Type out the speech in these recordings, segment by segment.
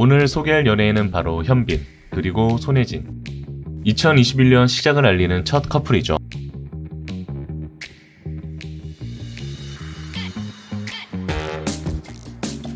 오늘 소개할 연예인은 바로 현빈, 그리고 손예진. 2021년 시작을 알리는 첫 커플이죠.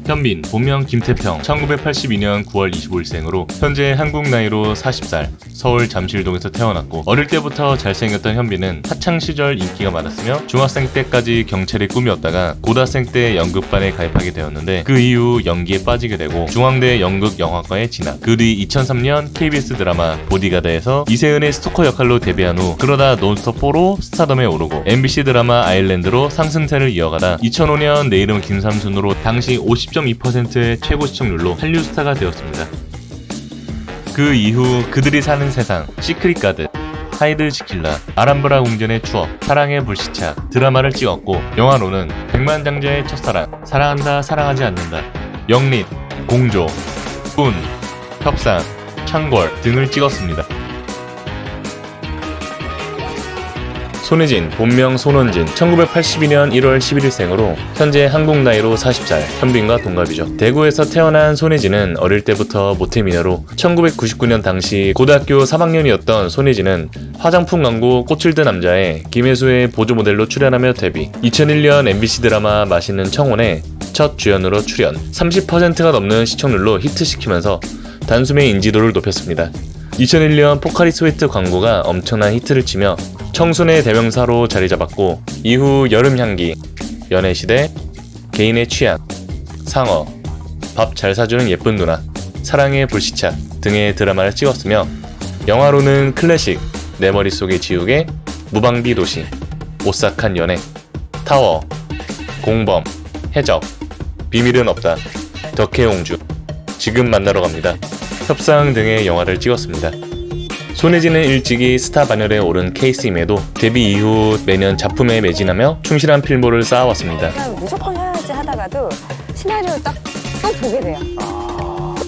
현빈, 본명 김태평, 1982년 9월 25일생으로 현재 한국 나이로 40살, 서울 잠실동에서 태어났고, 어릴 때부터 잘생겼던 현빈은 학창시절 인기가 많았으며 중학생 때까지 경찰이 꿈이었다가 고등학생 때 연극반에 가입하게 되었는데, 그 이후 연기에 빠지게 되고 중앙대 연극영화과에 진학. 그 뒤 2003년 KBS 드라마 보디가드에서 이세은의 스토커 역할로 데뷔한 후 그러다 논스톱4로 스타덤에 오르고, MBC 드라마 아일랜드로 상승세를 이어가다 2005년 내 이름 김삼순으로 당시 50.2%의 최고 시청률로 한류 스타가 되었습니다. 그 이후 그들이 사는 세상, 시크릿 가든, 하이드 지킬라, 아람브라 궁전의 추억, 사랑의 불시착 드라마를 찍었고, 영화로는 백만장자의 첫사랑, 사랑한다 사랑하지 않는다, 영린, 공조, 꾼, 협상, 창궐 등을 찍었습니다. 손예진, 본명 손원진, 1982년 1월 11일생으로 현재 한국 나이로 40살, 현빈과 동갑이죠. 대구에서 태어난 손예진은 어릴 때부터 모태미녀로 1999년 당시 고등학교 3학년이었던 손예진은 화장품 광고 꽃을 든 남자에 김혜수의 보조 모델로 출연하며 데뷔. 2001년 MBC 드라마 맛있는 청혼에 첫 주연으로 출연. 30%가 넘는 시청률로 히트시키면서 단숨에 인지도를 높였습니다. 2001년 포카리 스웨트 광고가 엄청난 히트를 치며 청순의 대명사로 자리 잡았고, 이후 여름향기, 연애시대, 개인의 취향, 상어, 밥 잘 사주는 예쁜 누나, 사랑의 불시착 등의 드라마를 찍었으며, 영화로는 클래식, 내 머릿속에 지우개, 무방비 도시, 오싹한 연애, 타워, 공범, 해적, 비밀은 없다, 덕혜옹주, 지금 만나러 갑니다, 협상 등의 영화를 찍었습니다. 손예진은 일찍이 스타 반열에 오른 케이스임에도 데뷔 이후 매년 작품에 매진하며 충실한 필모를 쌓아왔습니다. 무조건 해야지 하다가도 시나리오를 딱 보게 돼요.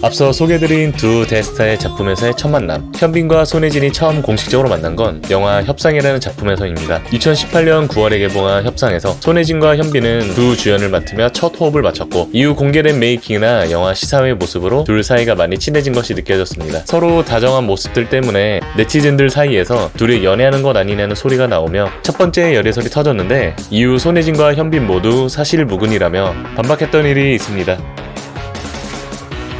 앞서 소개드린 두 대스타의 작품에서의 첫 만남, 현빈과 손예진이 처음 공식적으로 만난 건 영화 협상이라는 작품에서입니다. 2018년 9월에 개봉한 협상에서 손예진과 현빈은 두 주연을 맡으며 첫 호흡을 맞췄고, 이후 공개된 메이킹이나 영화 시사회 모습으로 둘 사이가 많이 친해진 것이 느껴졌습니다. 서로 다정한 모습들 때문에 네티즌들 사이에서 둘이 연애하는 것 아니냐는 소리가 나오며 첫 번째 열애설이 터졌는데, 이후 손예진과 현빈 모두 사실무근이라며 반박했던 일이 있습니다.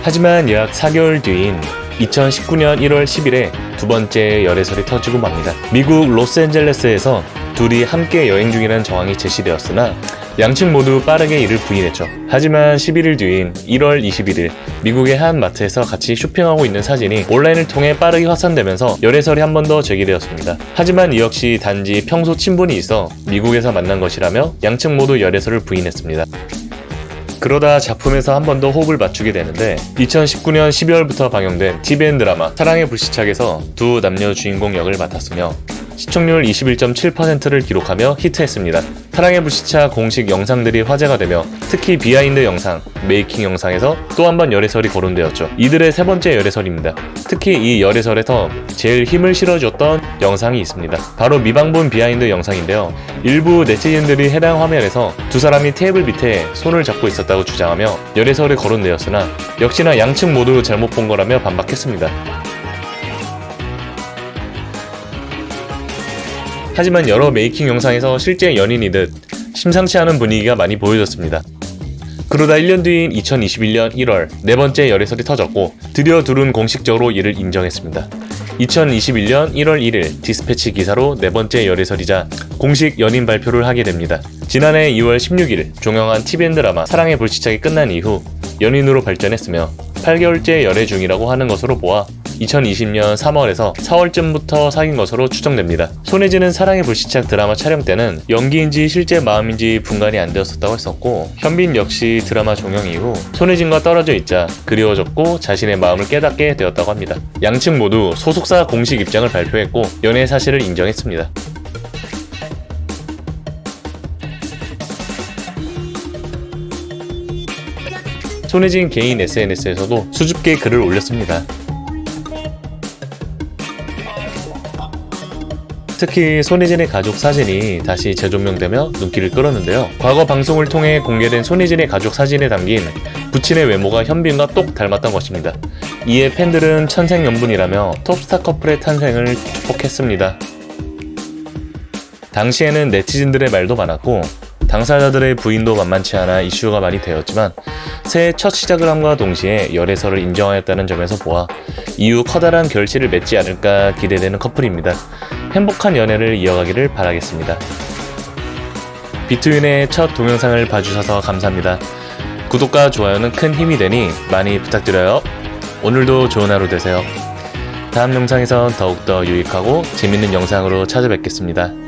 하지만 약 4개월 뒤인 2019년 1월 10일에 두 번째 열애설이 터지고 맙니다. 미국 로스앤젤레스에서 둘이 함께 여행 중이라는 정황이 제시되었으나 양측 모두 빠르게 이를 부인했죠. 하지만 11일 뒤인 1월 21일 미국의 한 마트에서 같이 쇼핑하고 있는 사진이 온라인을 통해 빠르게 확산되면서 열애설이 한 번 더 제기되었습니다. 하지만 이 역시 단지 평소 친분이 있어 미국에서 만난 것이라며 양측 모두 열애설을 부인했습니다. 그러다 작품에서 한 번 더 호흡을 맞추게 되는데, 2019년 12월부터 방영된 TVN 드라마 사랑의 불시착에서 두 남녀 주인공 역을 맡았으며 시청률 21.7%를 기록하며 히트했습니다. 사랑의 불시착 공식 영상들이 화제가 되며 특히 비하인드 영상, 메이킹 영상에서 또 한 번 열애설이 거론되었죠. 이들의 세 번째 열애설입니다. 특히 이 열애설에서 제일 힘을 실어줬던 영상이 있습니다. 바로 미방본 비하인드 영상인데요. 일부 네티즌들이 해당 화면에서 두 사람이 테이블 밑에 손을 잡고 있었다고 주장하며 열애설이 거론되었으나 역시나 양측 모두 잘못 본 거라며 반박했습니다. 하지만 여러 메이킹 영상에서 실제 연인이듯 심상치 않은 분위기가 많이 보여졌습니다. 그러다 1년 뒤인 2021년 1월 네 번째 열애설이 터졌고, 드디어 둘은 공식적으로 이를 인정했습니다. 2021년 1월 1일 디스패치 기사로 네 번째 열애설이자 공식 연인 발표를 하게 됩니다. 지난해 2월 16일 종영한 TVN 드라마 사랑의 불시착이 끝난 이후 연인으로 발전했으며 8개월째 열애 중이라고 하는 것으로 보아 2020년 3월에서 4월쯤부터 사귄 것으로 추정됩니다. 손예진은 사랑의 불시착 드라마 촬영 때는 연기인지 실제 마음인지 분간이 안 되었었다고 했었고, 현빈 역시 드라마 종영 이후 손예진과 떨어져 있자 그리워졌고 자신의 마음을 깨닫게 되었다고 합니다. 양측 모두 소속사 공식 입장을 발표했고 연애 사실을 인정했습니다. 손예진 개인 SNS에서도 수줍게 글을 올렸습니다. 특히 손예진의 가족 사진이 다시 재조명되며 눈길을 끌었는데요. 과거 방송을 통해 공개된 손예진의 가족 사진에 담긴 부친의 외모가 현빈과 똑 닮았던 것입니다. 이에 팬들은 천생연분이라며 톱스타 커플의 탄생을 축복했습니다. 당시에는 네티즌들의 말도 많았고 당사자들의 부인도 만만치 않아 이슈가 많이 되었지만 새해 첫 시작을 함과 동시에 열애설을 인정하였다는 점에서 보아 이후 커다란 결실을 맺지 않을까 기대되는 커플입니다. 행복한 연애를 이어가기를 바라겠습니다. 비투윈의 첫 동영상을 봐주셔서 감사합니다. 구독과 좋아요는 큰 힘이 되니 많이 부탁드려요. 오늘도 좋은 하루 되세요. 다음 영상에선 더욱더 유익하고 재밌는 영상으로 찾아뵙겠습니다.